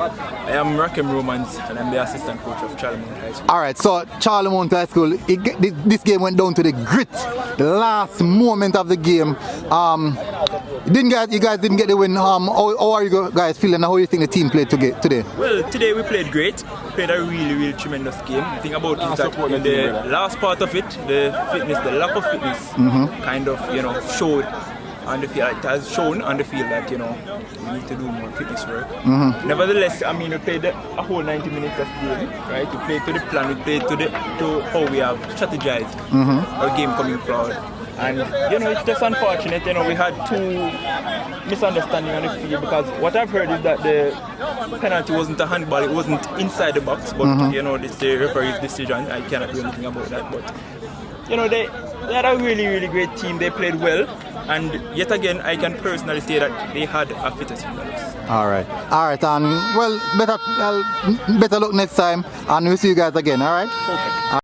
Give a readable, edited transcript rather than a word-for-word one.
I am Rackel and I'm the assistant coach of Charlemont High School. Alright, so Charlemont High School, this game went down to the grit, the last moment of the game. You guys didn't get the win. How are you guys feeling? How do you think the team played today? Well, today we played great. Played a really tremendous game. The thing about it is that in the last part of it, the lack of fitness kind of, showed on the field. It has shown on the field that, we need to do more fitness work. Nevertheless, we played a whole 90 minutes of game, right? We played to the plan, we played to how we have strategized our game coming forward. And it's just unfortunate, we had two misunderstandings on the field, because what I've heard is that the penalty wasn't a handball, it wasn't inside the box, but it's the referee's decision. I cannot do anything about that. But they had a really great team. They played well, and yet again I can personally say that they had a fitter team than us. Alright, and well, better luck next time, and we'll see you guys again, alright? Perfect.